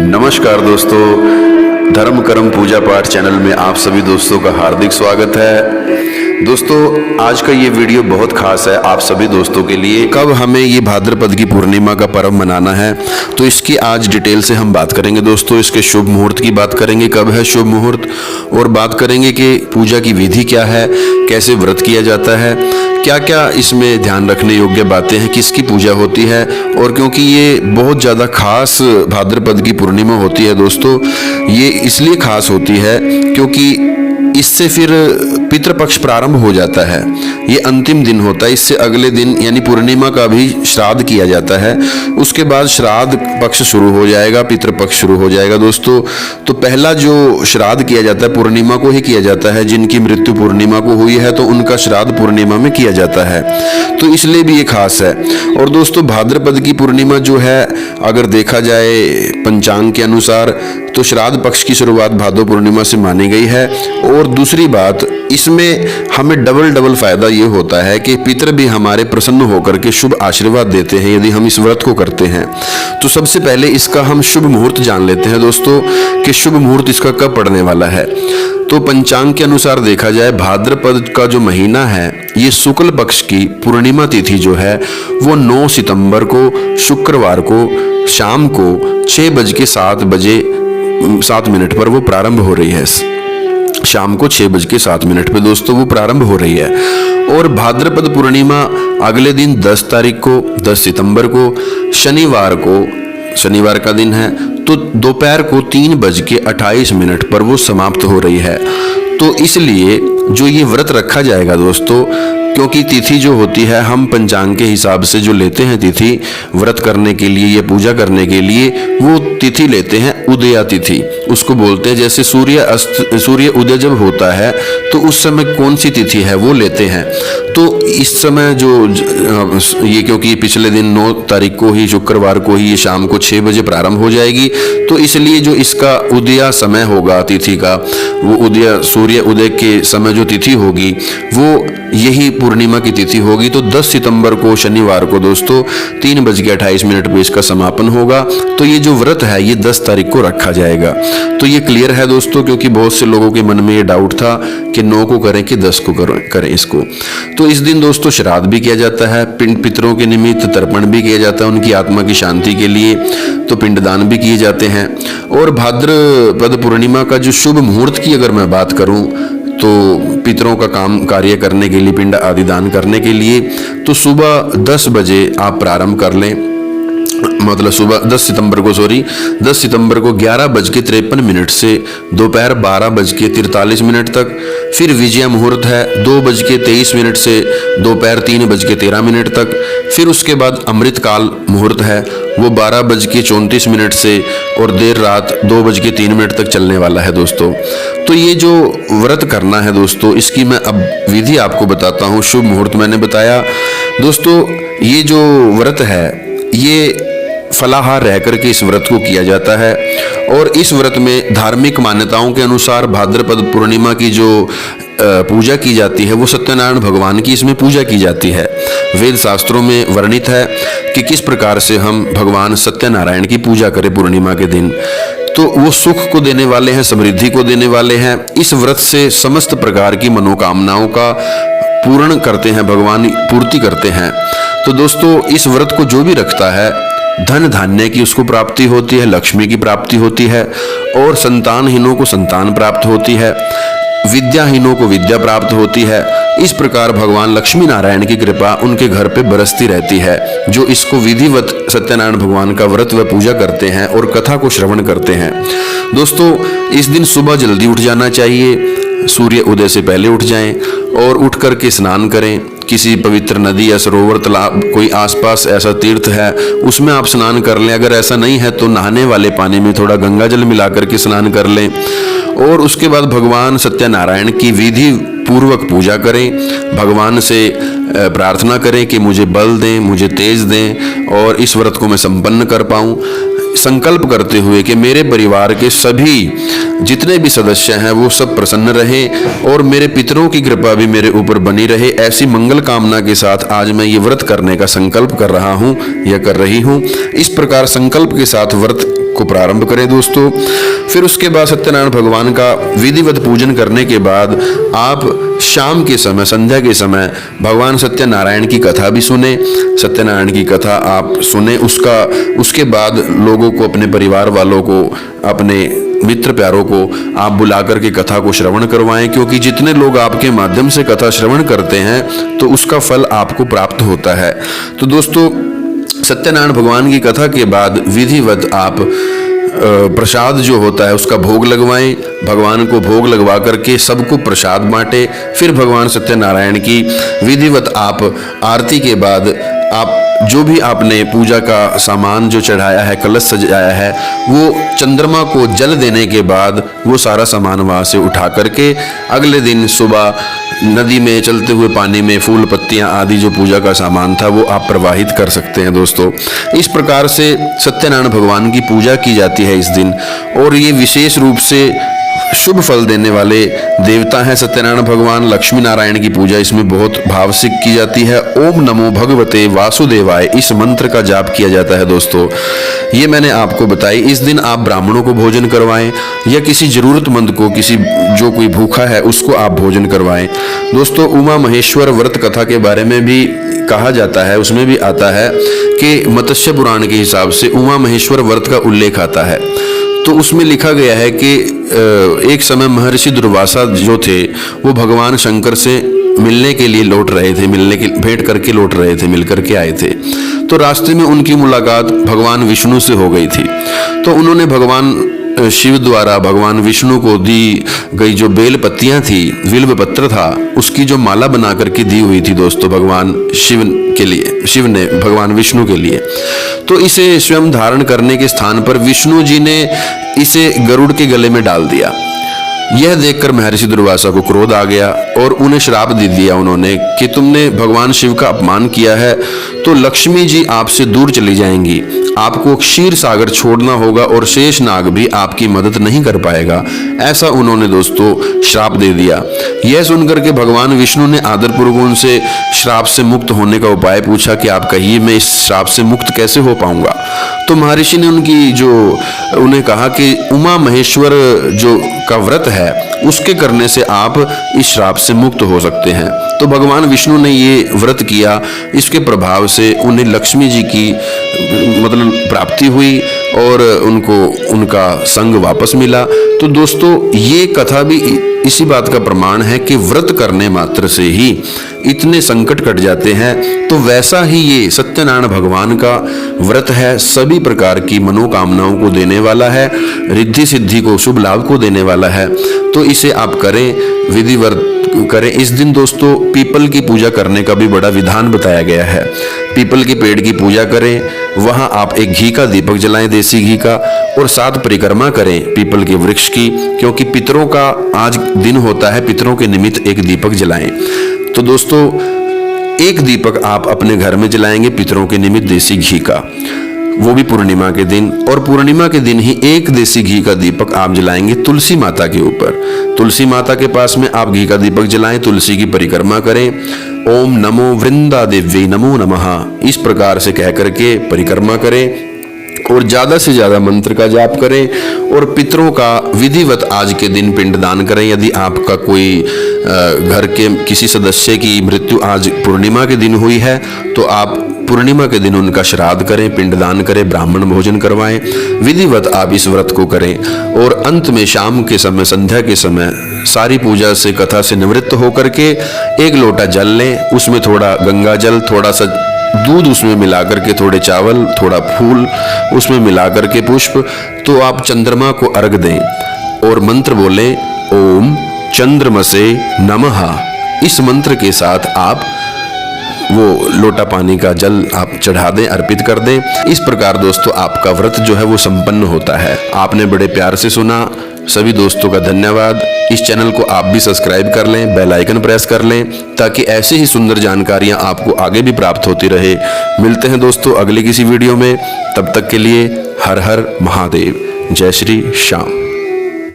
नमस्कार दोस्तों, धर्म कर्म पूजा पाठ चैनल में आप सभी दोस्तों का हार्दिक स्वागत है। दोस्तों, आज का ये वीडियो बहुत खास है आप सभी दोस्तों के लिए। कब हमें ये भाद्रपद की पूर्णिमा का पर्व मनाना है, तो इसकी आज डिटेल से हम बात करेंगे दोस्तों। इसके शुभ मुहूर्त की बात करेंगे, कब है शुभ मुहूर्त, और बात करेंगे कि पूजा की विधि क्या है, कैसे व्रत किया जाता है, क्या क्या इसमें ध्यान रखने योग्य बातें हैं, किसकी पूजा होती है। और क्योंकि ये बहुत ज़्यादा खास भाद्रपद की पूर्णिमा होती है दोस्तों, ये इसलिए खास होती है क्योंकि इससे फिर पितृपक्ष प्रारंभ हो जाता है। ये अंतिम दिन होता है, इससे अगले दिन यानी पूर्णिमा का भी श्राद्ध किया जाता है। उसके बाद श्राद्ध पक्ष शुरू हो जाएगा, पितृपक्ष शुरू हो जाएगा दोस्तों। तो पहला जो श्राद्ध किया जाता है पूर्णिमा को ही किया जाता है। जिनकी मृत्यु पूर्णिमा को हुई है तो उनका श्राद्ध पूर्णिमा में किया जाता है, तो इसलिए भी ये खास है। और दोस्तों, भाद्रपद की पूर्णिमा जो है, अगर देखा जाए पंचांग के अनुसार, तो श्राद्ध पक्ष की शुरुआत भादो पूर्णिमा से मानी गई है। और दूसरी बात, इसमें हमें डबल फायदा ये होता है कि पितर भी हमारे प्रसन्न होकर के शुभ आशीर्वाद देते हैं यदि हम इस व्रत को करते हैं। तो सबसे पहले इसका हम शुभ मुहूर्त जान लेते हैं दोस्तों कि शुभ मुहूर्त इसका कब पड़ने वाला है। तो पंचांग के अनुसार देखा जाए, भाद्रपद का जो महीना है, ये शुक्ल पक्ष की पूर्णिमा तिथि जो है वो 9 सितंबर को शुक्रवार को शाम को 6:07 पर वो प्रारंभ हो रही है। शाम को 6:07 पे दोस्तों वो प्रारंभ हो रही है। और भाद्रपद पूर्णिमा अगले दिन 10 तारीख को, 10 सितंबर को, शनिवार का दिन है, तो दोपहर को 3:28 पर वो समाप्त हो रही है। तो इसलिए जो ये व्रत रखा जाएगा दोस्तों, क्योंकि तिथि जो होती है हम पंचांग के हिसाब से जो लेते हैं तिथि व्रत करने के लिए या पूजा करने के लिए, वो तिथि लेते हैं उदया तिथि, उसको बोलते हैं। जैसे सूर्य उदय जब होता है तो उस समय कौन सी तिथि है वो लेते हैं। तो इस समय जो ये, क्योंकि पिछले दिन 9 तारीख को ही, शुक्रवार को ही, ये शाम को 6 बजे प्रारंभ हो जाएगी, तो इसलिए जो इसका उदया समय होगा तिथि का, वो उदय सूर्य उदय के समय जो तिथि होगी वो यही पूर्णिमा की तिथि होगी। तो 10 सितंबर को शनिवार को दोस्तों 3:28 पे इसका समापन होगा। तो ये जो व्रत है ये 10 तारीख को रखा जाएगा। तो ये क्लियर है दोस्तों, क्योंकि बहुत से लोगों के मन में ये डाउट था कि 9 को करें कि 10 को करें इसको। तो इस दिन दोस्तों श्राद्ध भी किया जाता है, पिंड पितरों के निमित्त तर्पण भी किया जाता है, उनकी आत्मा की शांति के लिए तो पिंडदान भी किए जाते हैं। और भाद्रपद पूर्णिमा का जो शुभ मुहूर्त की अगर मैं बात करूं, तो पितरों का काम कार्य करने के लिए, पिंड आदि दान करने के लिए, तो सुबह 10 बजे आप प्रारंभ कर लें। मतलब सुबह 10 सितंबर को 11:53 से दोपहर 12:43 तक। फिर विजय मुहूर्त है 2:23 से दोपहर 3:13 तक। फिर उसके बाद अमृत काल मुहूर्त है, वो 12:34 से और देर रात 2:03 तक चलने वाला है दोस्तों। तो ये जो व्रत करना है दोस्तों, इसकी मैं अब विधि आपको बताता हूँ। शुभ मुहूर्त मैंने बताया दोस्तों। ये जो व्रत है ये फलाहार रह करके इस व्रत को किया जाता है। और इस व्रत में धार्मिक मान्यताओं के अनुसार भाद्रपद पूर्णिमा की जो पूजा की जाती है वो सत्यनारायण भगवान की इसमें पूजा की जाती है। वेद शास्त्रों में वर्णित है कि किस प्रकार से हम भगवान सत्यनारायण की पूजा करें पूर्णिमा के दिन। तो वो सुख को देने वाले हैं, समृद्धि को देने वाले हैं। इस व्रत से समस्त प्रकार की मनोकामनाओं का पूर्ण करते हैं भगवान, पूर्ति करते हैं। तो दोस्तों, इस व्रत को जो भी रखता है, धन धान्य की उसको प्राप्ति होती है, लक्ष्मी की प्राप्ति होती है, और संतानहीनों को संतान प्राप्त होती है, विद्याहीनों को विद्या प्राप्त होती है। इस प्रकार भगवान लक्ष्मी नारायण की कृपा उनके घर पे बरसती रहती है, जो इसको विधिवत सत्यनारायण भगवान का व्रत व पूजा करते हैं और कथा को श्रवण करते हैं। दोस्तों, इस दिन सुबह जल्दी उठ जाना चाहिए, सूर्य उदय से पहले उठ जाएं और उठ करके स्नान करें। किसी पवित्र नदी या सरोवर, तालाब, कोई आसपास ऐसा तीर्थ है उसमें आप स्नान कर लें। अगर ऐसा नहीं है तो नहाने वाले पानी में थोड़ा गंगा जल मिला करके स्नान कर लें। और उसके बाद भगवान सत्यनारायण की विधि पूर्वक पूजा करें, भगवान से प्रार्थना करें कि मुझे बल दें, मुझे तेज दें और इस व्रत को मैं संपन्न कर पाऊं। संकल्प करते हुए कि मेरे परिवार के सभी जितने भी सदस्य हैं वो सब प्रसन्न रहें और मेरे पितरों की कृपा भी मेरे ऊपर बनी रहे, ऐसी मंगल कामना के साथ आज मैं ये व्रत करने का संकल्प कर रहा हूँ या कर रही हूँ। इस प्रकार संकल्प के साथ व्रत को प्रारंभ करें दोस्तों। फिर उसके बाद सत्यनारायण भगवान का विधिवत पूजन करने के बाद आप शाम के समय, संध्या के समय भगवान सत्यनारायण की कथा भी सुने। सत्यनारायण की कथा आप सुने, उसके बाद लोगों को, अपने परिवार वालों को, अपने मित्र प्यारों को आप बुला करके कथा को श्रवण करवाएं, क्योंकि जितने लोग आपके माध्यम से कथा श्रवण करते हैं तो उसका फल आपको प्राप्त होता है। तो दोस्तों, सत्यनारायण भगवान की कथा के बाद विधिवत आप प्रसाद जो होता है उसका भोग लगवाएं। भगवान को भोग लगवा करके सबको प्रसाद बांटे। फिर भगवान सत्यनारायण की विधिवत आप आरती के बाद आप जो भी आपने पूजा का सामान जो चढ़ाया है, कलश सजाया है, वो चंद्रमा को जल देने के बाद वो सारा सामान वहाँ से उठा करके अगले दिन सुबह नदी में चलते हुए पानी में फूल पत्तियां आदि जो पूजा का सामान था वो आप प्रवाहित कर सकते हैं दोस्तों। इस प्रकार से सत्यनारायण भगवान की पूजा की जाती है इस दिन। और ये विशेष रूप से शुभ फल देने वाले देवता हैं सत्यनारायण भगवान। लक्ष्मी नारायण की पूजा इसमें बहुत भाव से की जाती है। ओम नमो भगवते वासुदेवाय, इस मंत्र का जाप किया जाता है दोस्तों। ये मैंने आपको बताई। इस दिन आप ब्राह्मणों को भोजन करवाएं या किसी जरूरतमंद को, किसी जो कोई भूखा है उसको आप भोजन करवाएं। दोस्तों, उमा महेश्वर व्रत कथा के बारे में भी कहा जाता है, उसमें भी आता है कि मत्स्य पुराण के हिसाब से उमा महेश्वर व्रत का उल्लेख आता है। तो उसमें लिखा गया है कि एक समय महर्षि दुर्वासा जो थे वो भगवान शंकर से मिलने के लिए लौट रहे थे, भेंट करके लौट रहे थे, मिल करके आए थे। तो रास्ते में उनकी मुलाकात भगवान विष्णु से हो गई थी। तो उन्होंने भगवान शिव द्वारा भगवान विष्णु को दी गई जो बेल पत्तियां थी, बिल्व पत्र था, उसकी जो माला बना करके दी हुई थी दोस्तों भगवान शिव के लिए, शिव ने भगवान विष्णु के लिए। तो इसे स्वयं धारण करने के स्थान पर विष्णु जी ने इसे गरुड़ के गले में डाल दिया। यह देखकर महर्षि दुर्वासा को क्रोध आ गया और उन्हें श्राप दे दिया उन्होंने कि तुमने भगवान शिव का अपमान किया है तो लक्ष्मी जी आपसे दूर चली जाएंगी, आपको क्षीर सागर छोड़ना होगा और शेष नाग भी आपकी मदद नहीं कर पाएगा। ऐसा उन्होंने दोस्तों श्राप दे दिया। यह सुनकर के भगवान विष्णु ने आदरपूर्वक उनसे श्राप से मुक्त होने का उपाय पूछा कि आप कहिए, मैं इस श्राप से मुक्त कैसे हो पाऊंगा। तो महर्षि ने उन्हें कहा कि उमा महेश्वर जो का व्रत है उसके करने से आप इस श्राप से मुक्त हो सकते हैं। तो भगवान विष्णु ने ये व्रत किया, इसके प्रभाव से उन्हें लक्ष्मी जी की प्राप्ति हुई और उनको उनका संग वापस मिला। तो दोस्तों, ये कथा भी इसी बात का प्रमाण है कि व्रत करने मात्र से ही इतने संकट कट जाते हैं। तो वैसा ही ये सत्यनारायण भगवान का व्रत है, सभी प्रकार की मनोकामनाओं को देने वाला है, रिद्धि सिद्धि को, शुभ लाभ को देने वाला है। तो इसे आप करें, विधिवत करें। इस दिन दोस्तों पीपल की पूजा करने का भी बड़ा विधान बताया गया है। पीपल के पेड़ की पूजा करें, वहां आप एक घी का दीपक जलाएं, देसी घी का, और 7 परिक्रमा करें पीपल के वृक्ष की, क्योंकि पितरों का आज दिन होता है, पितरों के निमित्त एक दीपक जलाएं। तो दोस्तों, एक दीपक आप अपने घर में जलाएंगे पितरों के निमित्त देसी घी का, वो भी पूर्णिमा के दिन। और पूर्णिमा के दिन ही एक देसी घी का दीपक आप जलाएंगे तुलसी माता के ऊपर। तुलसी माता के पास में आप घी का दीपक जलाएं, तुलसी की परिक्रमा करें। ओम नमो वृंदा देवी नमो नमः, इस प्रकार से कह करके परिक्रमा करें और ज्यादा से ज्यादा मंत्र का जाप करें और पितरों का विधिवत आज के दिन पिंडदान करें। यदि आपका कोई घर के किसी सदस्य की मृत्यु आज पूर्णिमा के दिन हुई है तो आप पूर्णिमा के दिन उनका श्राद्ध करें, पिंडदान करें, ब्राह्मण भोजन करवाएं। विधिवत आप इस व्रत को करें और अंत में शाम के समय, संध्या के समय सारी पूजा से, कथा से निवृत्त होकर के एक लोटा जल लें, उसमें थोड़ा गंगा जल, थोड़ा सा दूध उसमें मिला करके, थोड़े चावल, थोड़ा फूल उसमें मिला करके, पुष्प, तो आप चंद्रमा को अर्घ दें और मंत्र बोलें ओम चंद्रमसे नमः। इस मंत्र के साथ आप वो लोटा पानी का जल आप चढ़ा दें, अर्पित कर दें। इस प्रकार दोस्तों आपका व्रत जो है वो संपन्न होता है। आपने बड़े प्यार से सुना, सभी दोस्तों का धन्यवाद। इस चैनल को आप भी सब्सक्राइब कर लें, बेल आइकन प्रेस कर लें, ताकि ऐसी ही सुंदर जानकारियां आपको आगे भी प्राप्त होती रहे। मिलते हैं दोस्तों अगले किसी वीडियो में, तब तक के लिए हर हर महादेव, जय श्री श्याम।